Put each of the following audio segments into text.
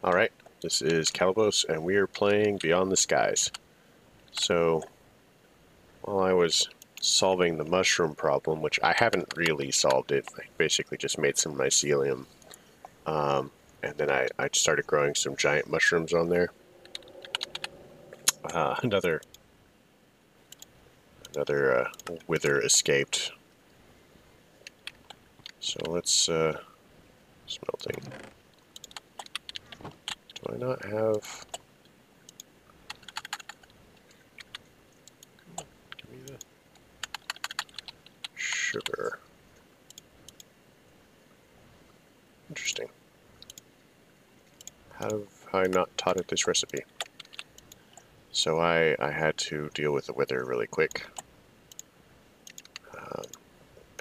Alright, this is Calibos, and we are playing Beyond the Skies. So, while I was solving the mushroom problem, which I haven't really solved it, I basically just made some mycelium, and then I started growing some giant mushrooms on there. Another wither escaped. So let's, smelting. Do I not have... Give me the sugar. Interesting. How have I not taught it this recipe? So I had to deal with the wither really quick.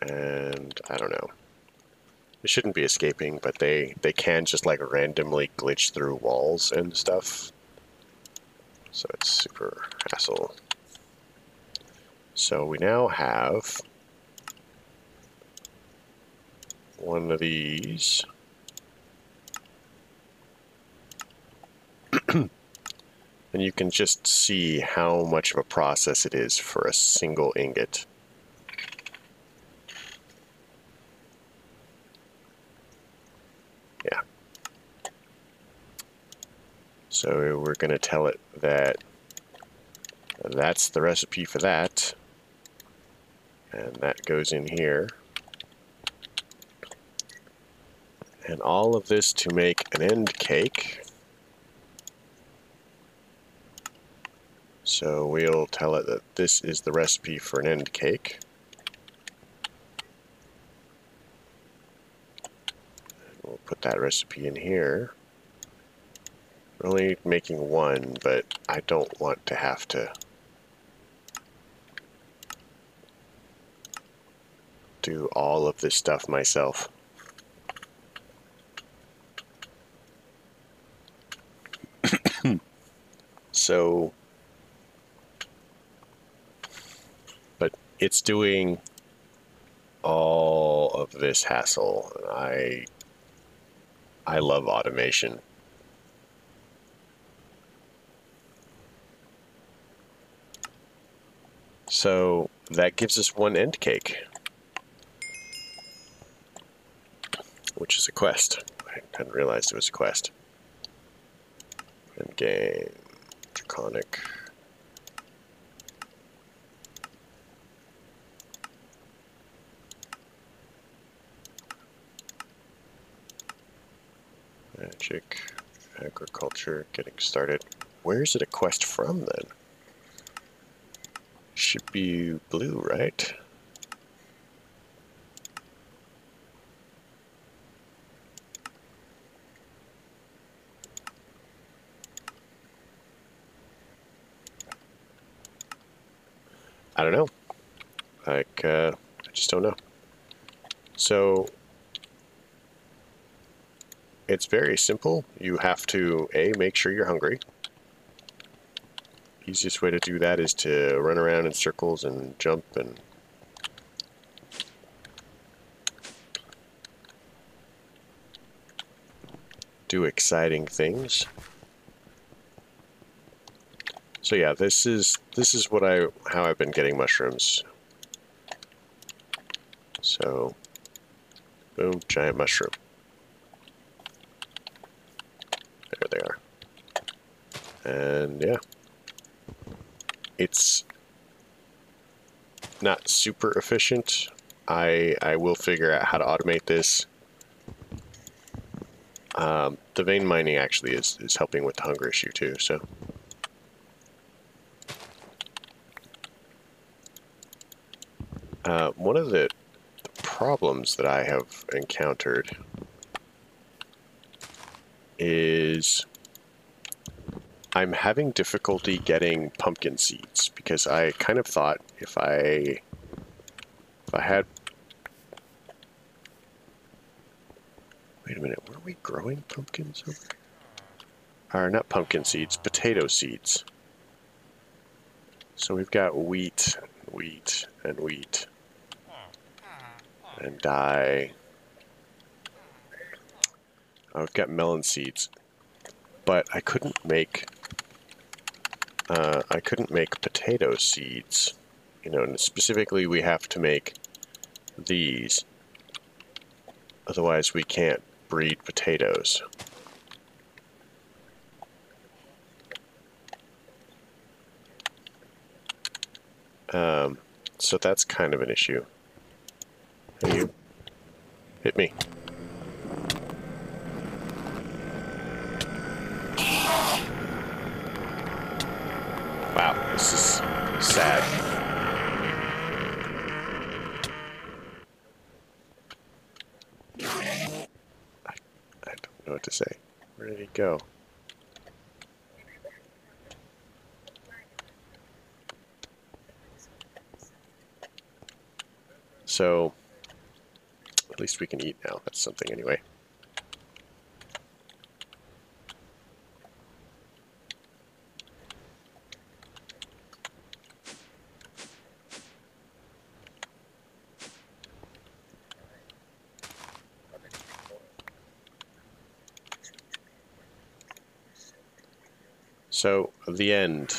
And I don't know. It shouldn't be escaping, but they can just like randomly glitch through walls and stuff. So it's super hassle. So we now have one of these. And you can just see how much of a process it is for a single ingot. Yeah. So we're going to tell it that that's the recipe for that. And that goes in here. And all of this to make an end cake. So we'll tell it that this is the recipe for an end cake. We'll put that recipe in here. We're only making one, but I don't want to have to do all of this stuff myself. So, but it's doing all of this hassle. I love automation. So that gives us one end cake, which is a quest. I hadn't realized it was a quest. End game, draconic. Magic, agriculture, getting started. Where is it a quest from then? Should be blue, right? I don't know. Like, I just don't know. So, it's very simple. You have to, A, make sure you're hungry. Easiest way to do that is to run around in circles and jump and do exciting things. So yeah, this is how I've been getting mushrooms. So, boom, giant mushroom. There they are. And yeah, it's not super efficient. I will figure out how to automate this. The vein mining actually is helping with the hunger issue too, so. One of the problems that I have encountered is I'm having difficulty getting pumpkin seeds because I kind of thought if I had... Wait a minute, were we growing pumpkins over there? Or not pumpkin seeds, potato seeds. So we've got wheat, wheat, and wheat. And dye. Oh, we've got melon seeds. but I couldn't make potato seeds. You know, and specifically we have to make these. Otherwise we can't breed potatoes. So that's kind of an issue. Hey, you. Hit me. Wow, this is sad. I don't know what to say. Where did he go? So, at least we can eat now. That's something anyway. So, the end.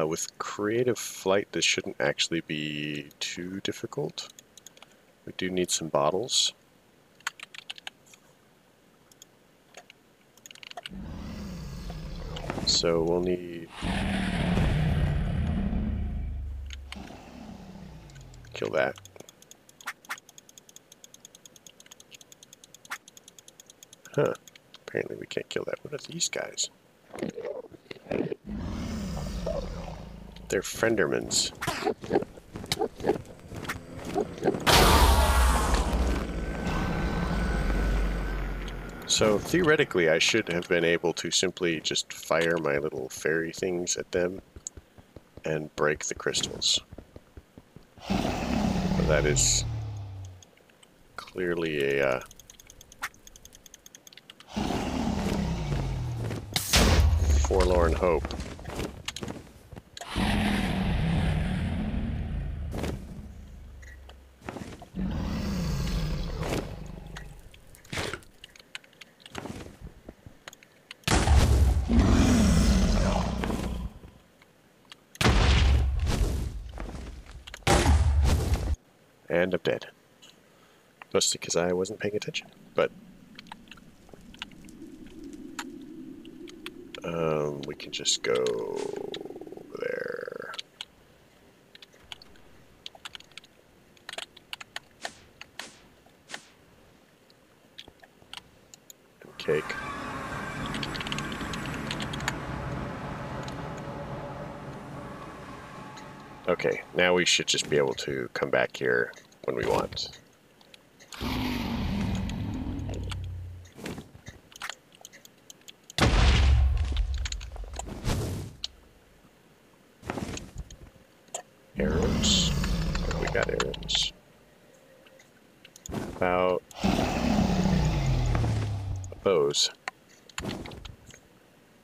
With creative flight, this shouldn't actually be too difficult. We do need some bottles. So we'll need... Kill that. Huh. Apparently we can't kill that. What are these guys? They're Frendermans. So theoretically I should have been able to simply just fire my little fairy things at them and break the crystals. But that is clearly a forlorn hope. And I'm dead. Mostly because I wasn't paying attention, but we can just go over there. And cake. Okay, now we should just be able to come back here when we want. Arrows. We got arrows. About bows.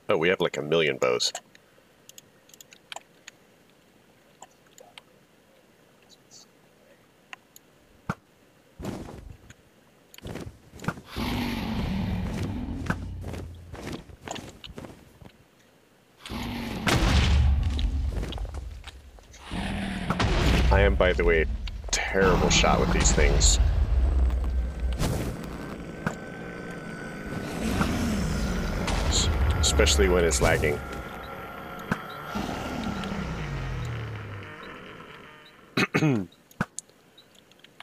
Oh, we have like 1,000,000 bows. I am, by the way, a terrible shot with these things. Especially when it's lagging.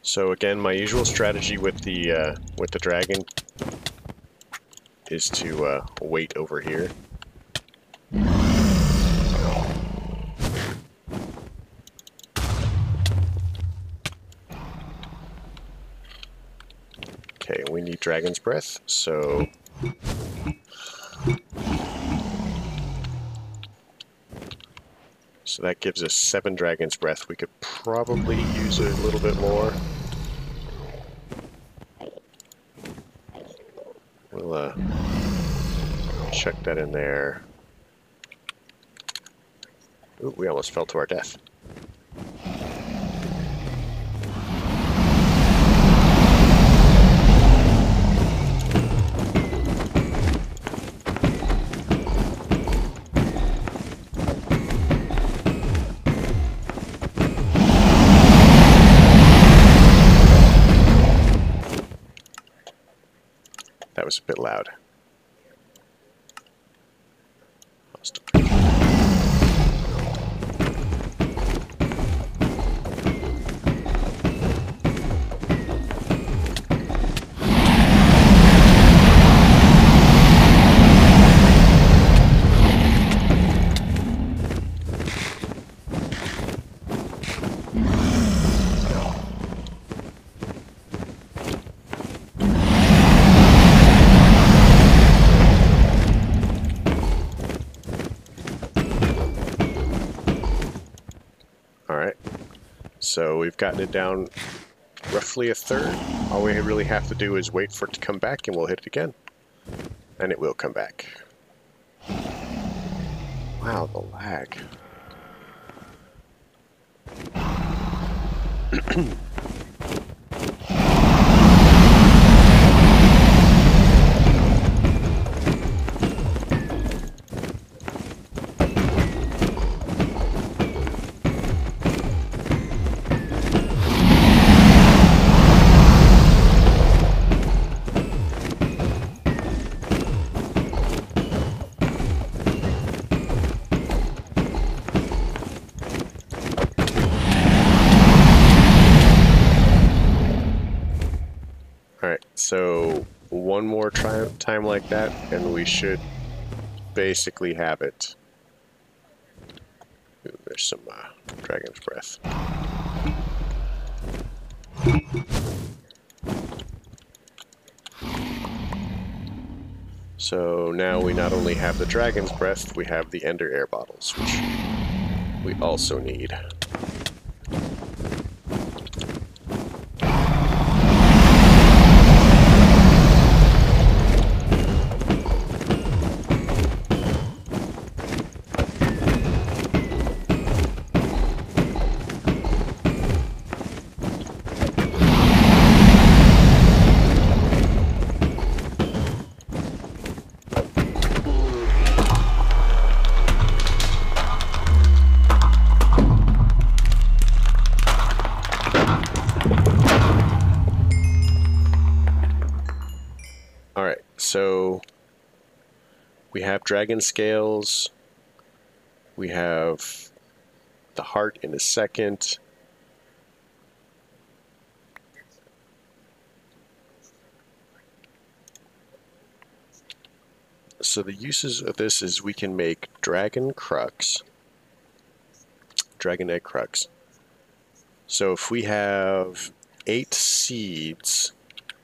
So again, my usual strategy with the dragon is to wait over here. Okay, we need dragon's breath, so that gives us 7 dragon's breath. We could probably use a little bit more. We'll chuck that in there. Ooh, we almost fell to our death. that was a bit loud. Alright, so we've gotten it down roughly a third. All we really have to do is wait for it to come back and we'll hit it again. And it will come back. Wow, the lag. Alright, so one more time like that, and we should basically have it. Ooh, there's some dragon's breath. So now we not only have the dragon's breath, we have the ender air bottles, which we also need. Alright, so we have dragon scales, we have the heart in a second. So the uses of this is we can make dragon crux, dragon egg crux. So if we have 8 seeds,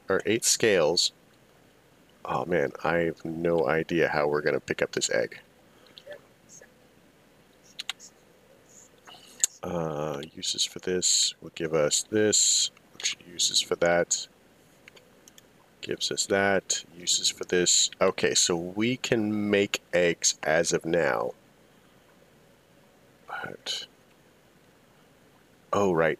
or 8 scales, oh man, I have no idea how we're going to pick up this egg. Uses for this will give us this, which uses for that gives us that, uses for this. Okay, so we can make eggs as of now. But, oh, right.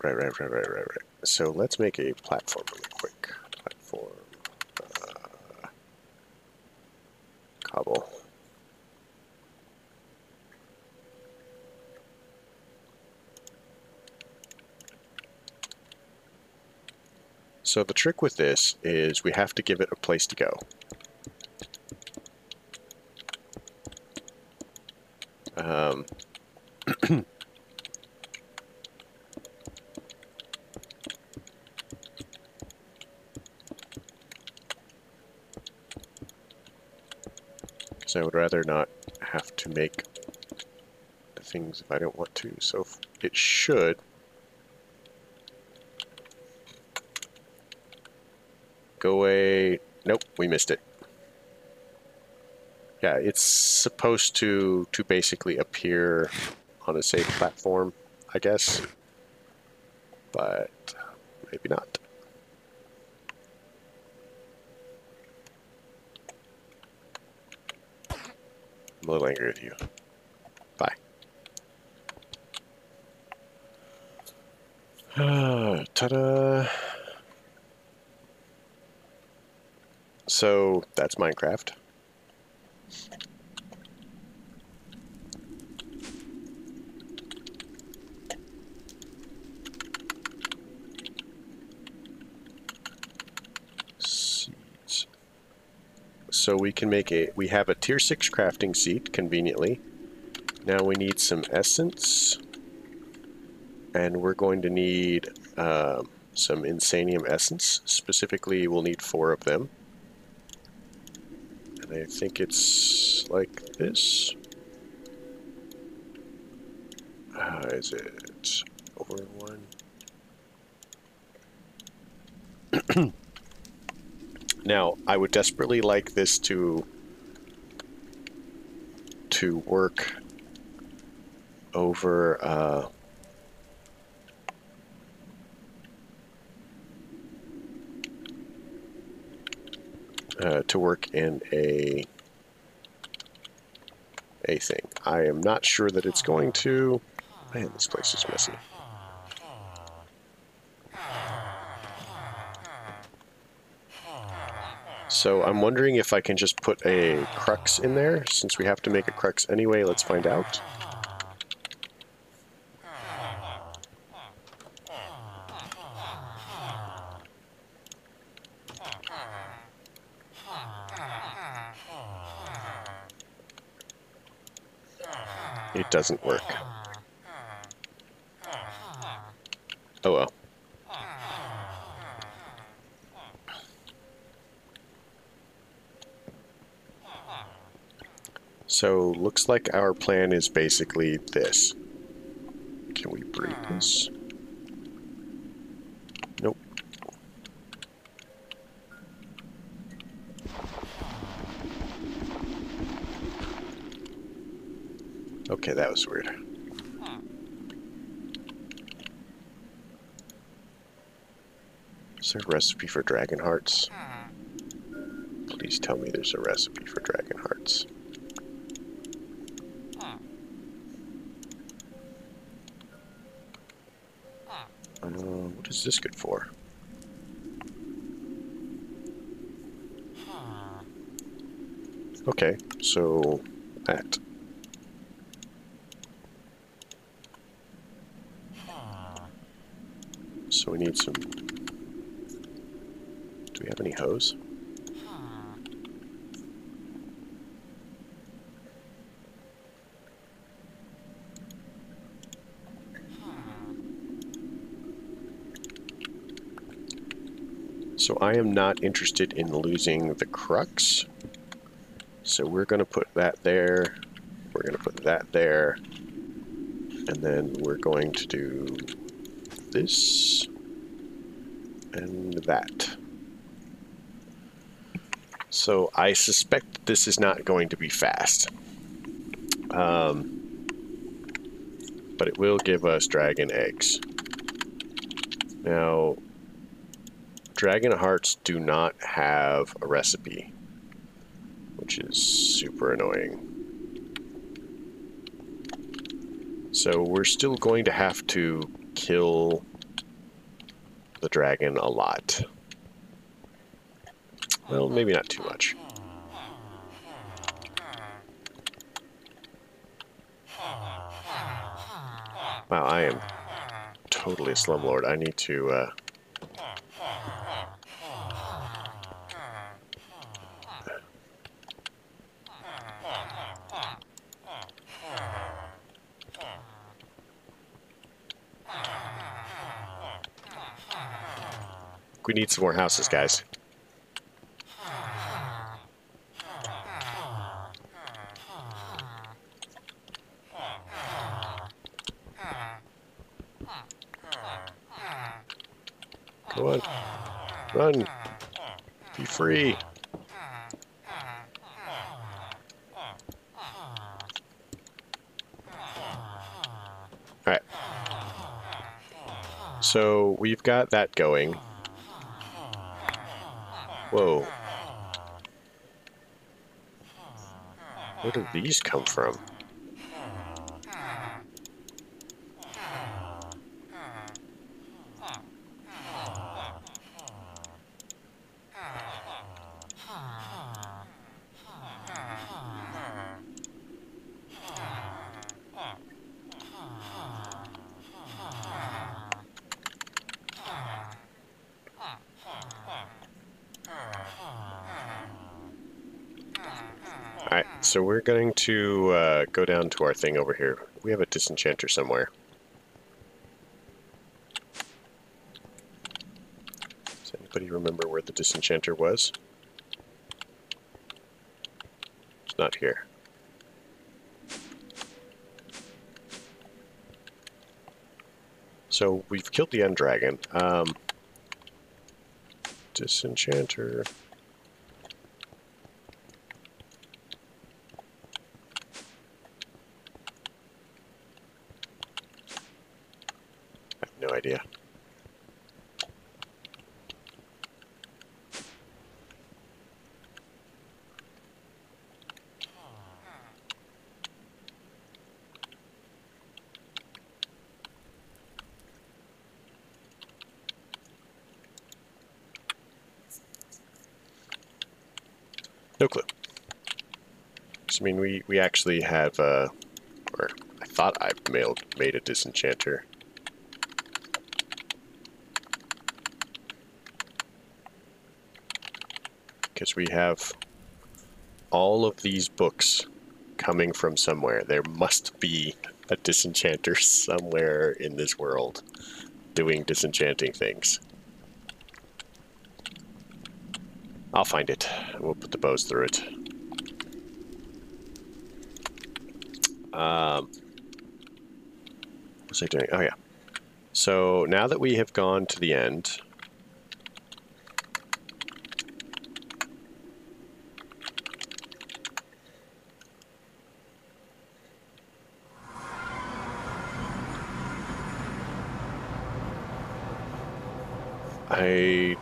So let's make a platform really quick. Platform, cobble. So the trick with this is we have to give it a place to go. Because I would rather not have to make things if I don't want to. So it should go away. Nope, we missed it. Yeah, it's supposed to basically appear on a safe platform, I guess. But maybe not. I'm a little angry with you. Bye. Ta-da! So that's Minecraft. Seeds. So we can make we have a tier 6 crafting seat, conveniently. Now we need some essence. And we're going to need some insanium essence. Specifically, we'll need 4 of them. And I think it's like this. Is it over 1? Now, I would desperately like this to work over to work in a thing. I am not sure that it's going to. Man, this place is messy. So I'm wondering if I can just put a crux in there. Since we have to make a crux anyway, let's find out. It doesn't work. Oh well. So, looks like our plan is basically this. Can we breed this? Nope. Okay, that was weird. Is there a recipe for dragon hearts? Please tell me there's a recipe for dragon hearts. What is this good for? Okay, so that. So we need some. Do we have any hose? So I am not interested in losing the crux. So we're going to put that there. We're going to put that there. And then we're going to do this and that. So I suspect this is not going to be fast. But it will give us dragon eggs. Now, dragon hearts do not have a recipe, which is super annoying. So we're still going to have to kill the dragon a lot. Well, maybe not too much. Wow, I am totally a slumlord. I need to we need some more houses, guys. Come on. Run. Be free. Alright. So we've got that going. Whoa. Where do these come from? Alright, so we're going to go down to our thing over here. We have a disenchanter somewhere. Does anybody remember where the disenchanter was? It's not here. So we've killed the end dragon. Disenchanter. I have no idea. No clue. I mean, we actually have, or I thought I made a disenchanter. Because we have all of these books coming from somewhere. There must be a disenchanter somewhere in this world doing disenchanting things. I'll find it. We'll put the bows through it. What was I doing? Oh, yeah. So now that we have gone to the end, I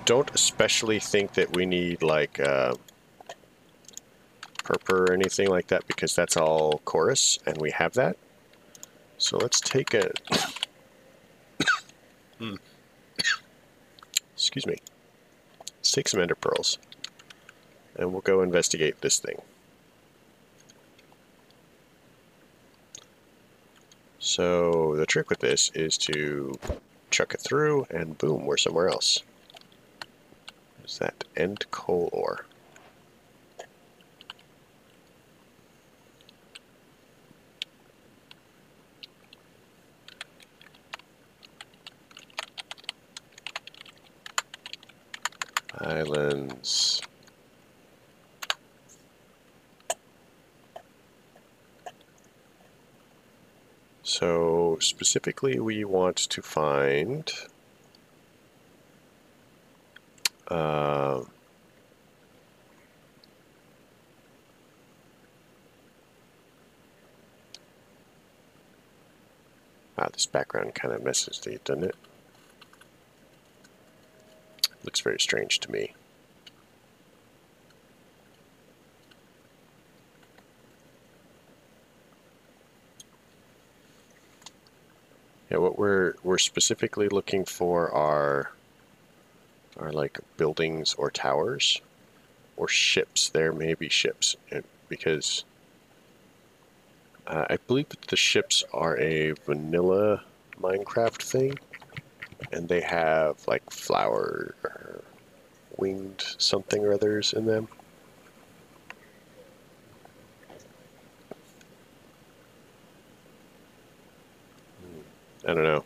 don't especially think that we need like purpur or anything like that, because that's all chorus and we have that. So let's take a excuse me. Let's take some ender pearls and we'll go investigate this thing. So the trick with this is to chuck it through and boom, we're somewhere else. Is that end coal ore? Islands. So specifically we want to find this background kind of messes it, doesn't it? Looks very strange to me. Yeah, what we're specifically looking for are like buildings or towers or ships. There may be ships, because I believe that the ships are a vanilla Minecraft thing, and they have like flower or winged something or others in them. I don't know.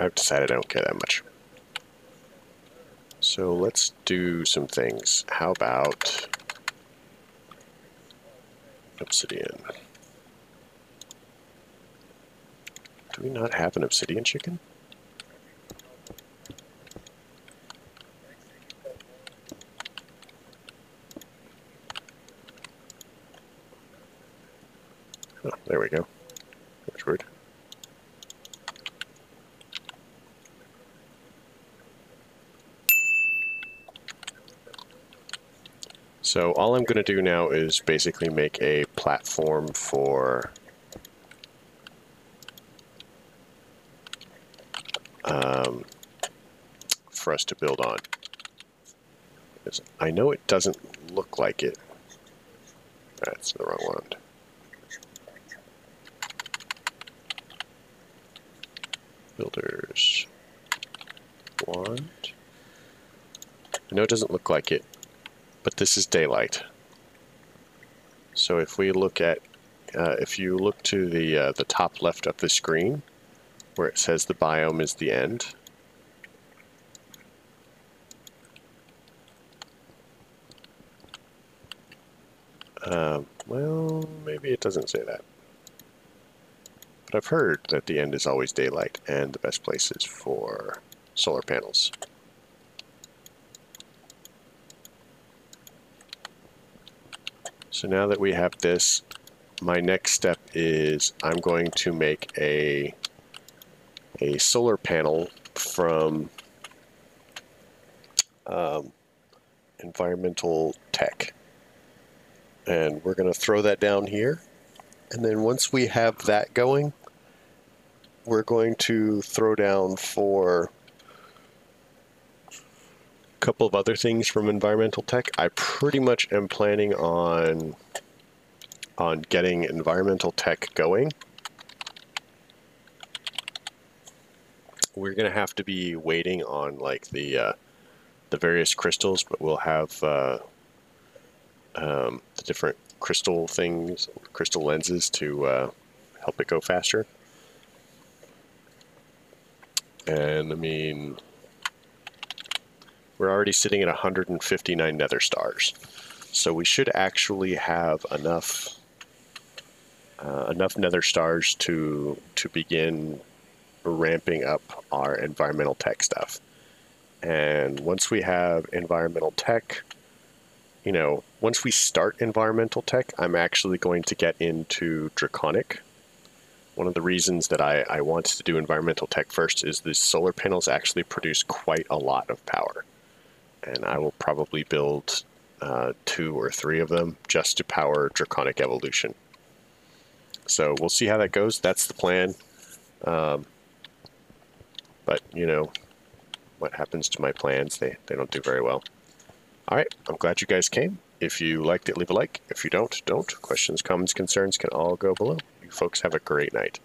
I've decided I don't care that much. So let's do some things. How about obsidian? Do we not have an obsidian chicken? Oh, there we go. That's weird. So all I'm going to do now is basically make a platform for us to build on. I know it doesn't look like it. That's the wrong one. Builders want. I know it doesn't look like it, but this is daylight. So if we look at, if you look to the top left of the screen, where it says the biome is the end, well, maybe it doesn't say that. But I've heard that the end is always daylight and the best place is for solar panels. So now that we have this, my next step is I'm going to make a solar panel from environmental tech. And we're going to throw that down here. And then once we have that going, we're going to throw down for a couple of other things from environmental tech. I pretty much am planning on getting environmental tech going. We're going to have to be waiting on like the various crystals, but we'll have the different crystal things, crystal lenses to help it go faster. And I mean, we're already sitting at 159 nether stars, so we should actually have enough nether stars to begin ramping up our environmental tech stuff. And once we have environmental tech, you know, once we start environmental tech, I'm actually going to get into draconic. One of the reasons that I want to do environmental tech first is the solar panels actually produce quite a lot of power. And I will probably build 2 or 3 of them just to power draconic evolution. So we'll see how that goes. That's the plan. But, you know, what happens to my plans? They don't do very well. All right, I'm glad you guys came. If you liked it, leave a like. If you don't. Questions, comments, concerns can all go below. You folks have a great night.